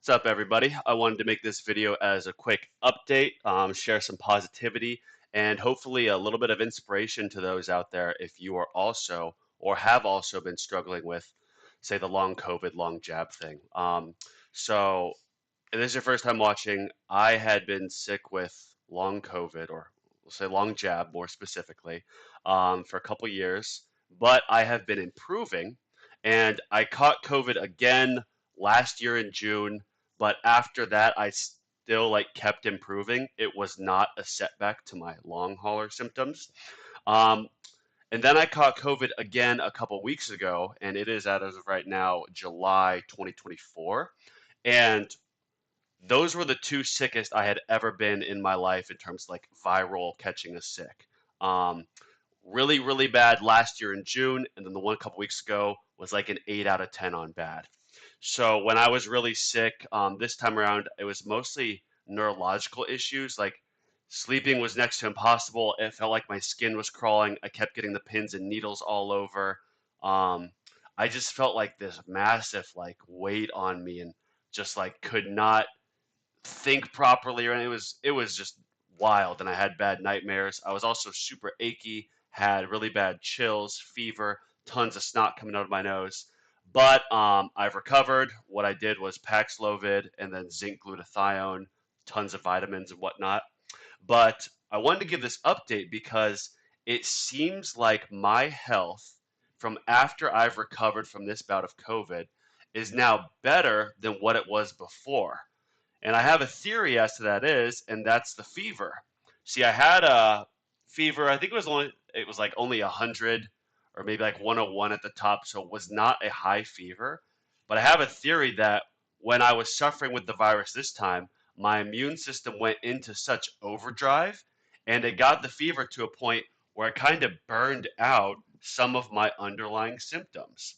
What's up, everybody? I wanted to make this video as a quick update, share some positivity, and hopefully a little bit of inspiration to those out there if you are also or have also been struggling with, say, the long COVID, long jab thing. So, if this is your first time watching, I had been sick with long COVID, or we'll say long jab more specifically, for a couple years, but I have been improving, and I caught COVID again last year in June, but after that, I still kept improving. It was not a setback to my long hauler symptoms. Um, and then I caught COVID again a couple weeks ago, and it is as of right now, July 2024. And those were the two sickest I had ever been in my life in terms of viral catching a sick. Um, really, really bad last year in June, and then the one a couple weeks ago was like an 8 out of 10 on bad. So when I was really sick, this time around, it was mostly neurological issues. Like sleeping was next to impossible. It felt like my skin was crawling. I kept getting the pins and needles all over. Um, I just felt like this massive weight on me and just could not think properly, and it was just wild. And I had bad nightmares. I was also super achy, had really bad chills, fever, tons of snot coming out of my nose. But I've recovered. What I did was Paxlovid and then zinc glutathione, tons of vitamins and whatnot. But I wanted to give this update because it seems like my health from after I've recovered from this bout of COVID is now better than what it was before. And I have a theory as to that is, and that's the fever. See, I had a fever, I think it was like only 100 or maybe like 101 at the top, so it was not a high fever. But I have a theory that when I was suffering with the virus this time, my immune system went into such overdrive and it got the fever to a point where it kind of burned out some of my underlying symptoms.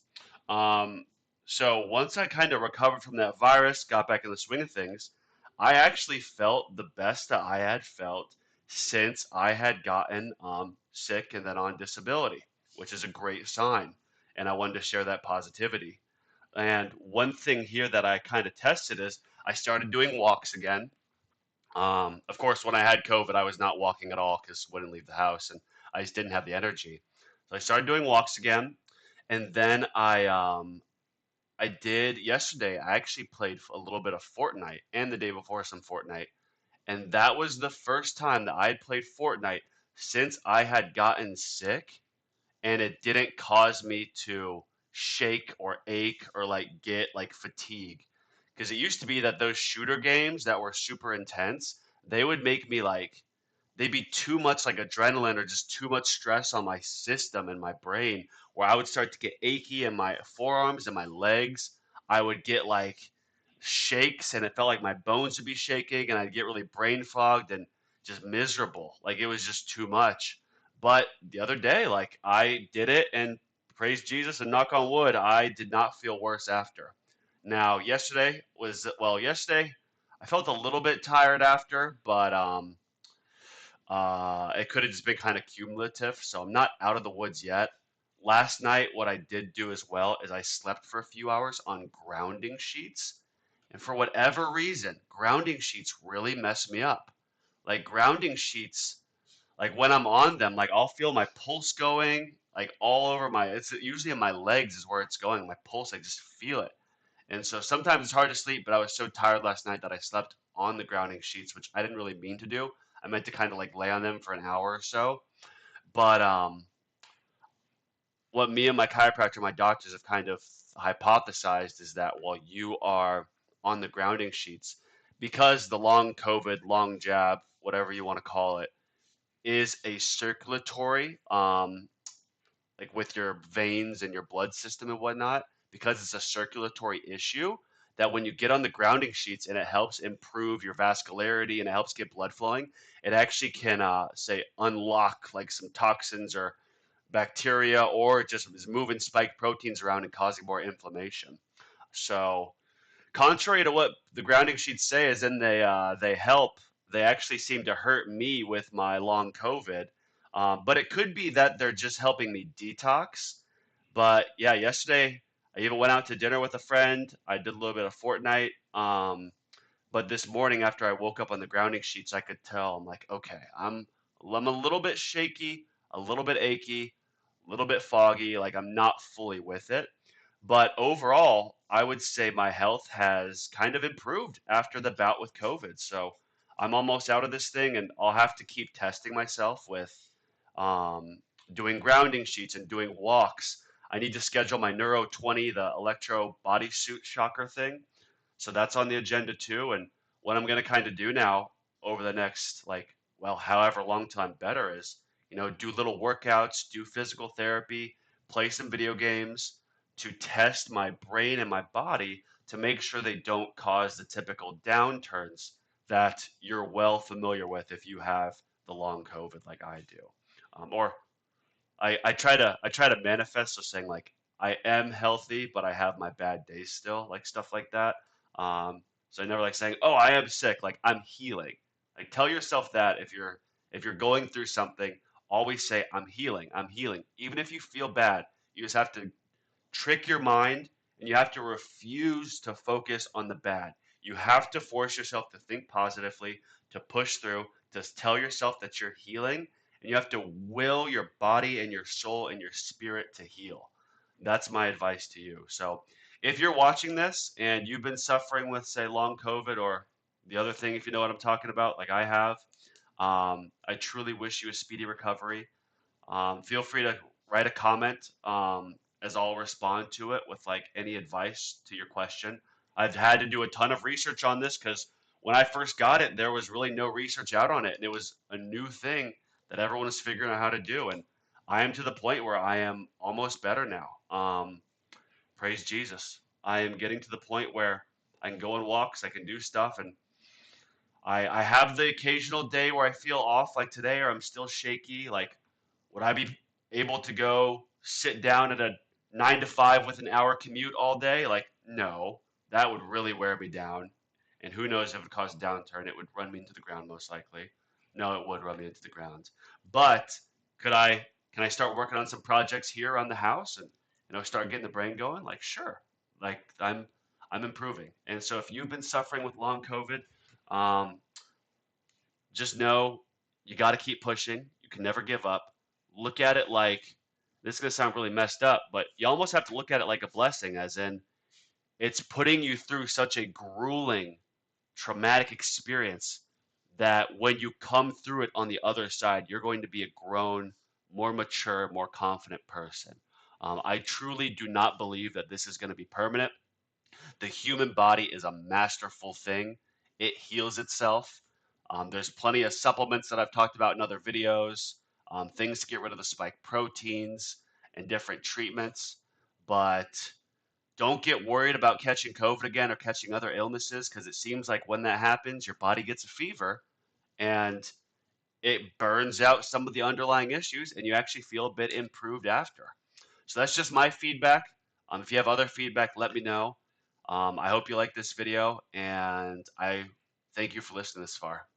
Um, so once I kind of recovered from that virus, got back in the swing of things, I actually felt the best that I had felt since I had gotten sick and then on disability, which is a great sign. And I wanted to share that positivity. And one thing here that I kind of tested is I started doing walks again. Of course, when I had COVID, I was not walking at all because I wouldn't leave the house and I just didn't have the energy. So I started doing walks again. And then I did yesterday. I actually played a little bit of Fortnite and the day before some Fortnite. And that was the first time that I had played Fortnite since I had gotten sick and it didn't cause me to shake or ache or get fatigue. Because it used to be that those shooter games that were super intense, they would make me they'd be too much adrenaline or just too much stress on my system and my brain where I would start to get achy in my forearms and my legs. I would get shakes and it felt like my bones would be shaking and I'd get really brain fogged and just miserable. Like it was just too much. But the other day, I did it and praise Jesus and knock on wood, I did not feel worse after. Now, yesterday I felt a little bit tired after, but it could have just been kind of cumulative, so I'm not out of the woods yet. Last night, what I did do as well is I slept for a few hours on grounding sheets. And for whatever reason, grounding sheets really mess me up. Like grounding sheets, when I'm on them, I'll feel my pulse going all over it's usually in my legs is where it's going. My pulse, I just feel it. And so sometimes it's hard to sleep, but I was so tired last night that I slept on the grounding sheets, which I didn't really mean to do. I meant to kind of lay on them for an hour or so. But what me and my chiropractor, my doctors have kind of hypothesized is that while you are on the grounding sheets, because the long COVID, long jab, whatever you want to call it, is a circulatory, with your veins and your blood system and whatnot, because it's a circulatory issue, that when you get on the grounding sheets and it helps improve your vascularity and it helps get blood flowing, it actually can, say, unlock some toxins or bacteria or just is moving spike proteins around and causing more inflammation. So, contrary to what the grounding sheets say, is in they help. They actually seem to hurt me with my long COVID, but it could be that they're just helping me detox. But yeah, yesterday I even went out to dinner with a friend. I did a little bit of Fortnite. But this morning, after I woke up on the grounding sheets, I could tell I'm like, okay, I'm a little bit shaky, a little bit achy, a little bit foggy. Like I'm not fully with it. But overall, I would say my health has kind of improved after the bout with COVID. So I'm almost out of this thing, and I'll have to keep testing myself with um, doing grounding sheets and doing walks. I need to schedule my Neuro 20, the electro bodysuit shocker thing. So that's on the agenda too. And what I'm going to kind of do now over the next, like, well, however long till I'm better is, do little workouts, do physical therapy, play some video games to test my brain and my body to make sure they don't cause the typical downturns that you're well familiar with if you have the long COVID like I do. Or I try to manifest so saying like I am healthy, but I have my bad days still, like stuff like that. So I never like saying, "Oh, I am sick," like I'm healing. Like tell yourself that if you're going through something, always say, "I'm healing. I'm healing." Even if you feel bad, you just have to trick your mind and you have to refuse to focus on the bad. You have to force yourself to think positively, to push through, to tell yourself that you're healing, and you have to will your body and your soul and your spirit to heal. That's my advice to you. So, if you're watching this and you've been suffering with, say, long COVID or the other thing, if you know what I'm talking about, like I have, I truly wish you a speedy recovery. Feel free to write a comment as I'll respond to it with like any advice to your question. I've had to do a ton of research on this because when I first got it, there was really no research out on it, and it was a new thing that everyone was figuring out how to do. And I am to the point where I am almost better now. Praise Jesus. I am getting to the point where I can go on walks, I can do stuff, and I have the occasional day where I feel off, like today, or I'm still shaky. Like, would I be able to go sit down at a 9 to 5 with an hour commute all day? Like, no, that would really wear me down. And who knows if it caused a downturn, it would run me into the ground most likely. No, it would run me into the ground. But could I can I start working on some projects here around the house and start getting the brain going? Like, sure. Like I'm improving. And so if you've been suffering with long COVID, um, just know you got to keep pushing. You can never give up. Look at it like this is going to sound really messed up, but you almost have to look at it like a blessing, as in it's putting you through such a grueling, traumatic experience that when you come through it on the other side, you're going to be a grown, more mature, more confident person. I truly do not believe that this is going to be permanent. The human body is a masterful thing. It heals itself. There's plenty of supplements that I've talked about in other videos, things to get rid of the spike proteins and different treatments. But don't get worried about catching COVID again or catching other illnesses because it seems like when that happens, your body gets a fever and it burns out some of the underlying issues and you actually feel a bit improved after. So that's just my feedback. If you have other feedback, let me know. I hope you like this video and I thank you for listening this far.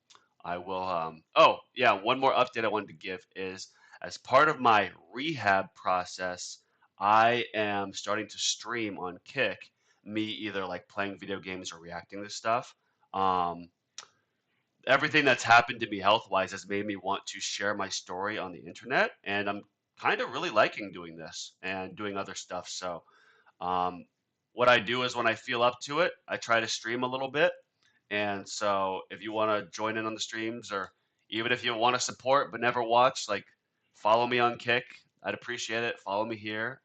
I will, oh, yeah, one more update I wanted to give is as part of my rehab process, I am starting to stream on Kick, me either like playing video games or reacting to stuff. Um, Everything that's happened to me health wise has made me want to share my story on the internet. And I'm kind of really liking doing this and doing other stuff. So, um, what I do is when I feel up to it, I try to stream a little bit. And so, if you want to join in on the streams, or even if you want to support but never watch, like follow me on Kick. I'd appreciate it. Follow me here.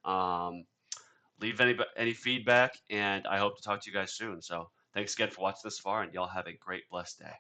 Leave any feedback, and I hope to talk to you guys soon. So, thanks again for watching this far, and y'all have a great, blessed day.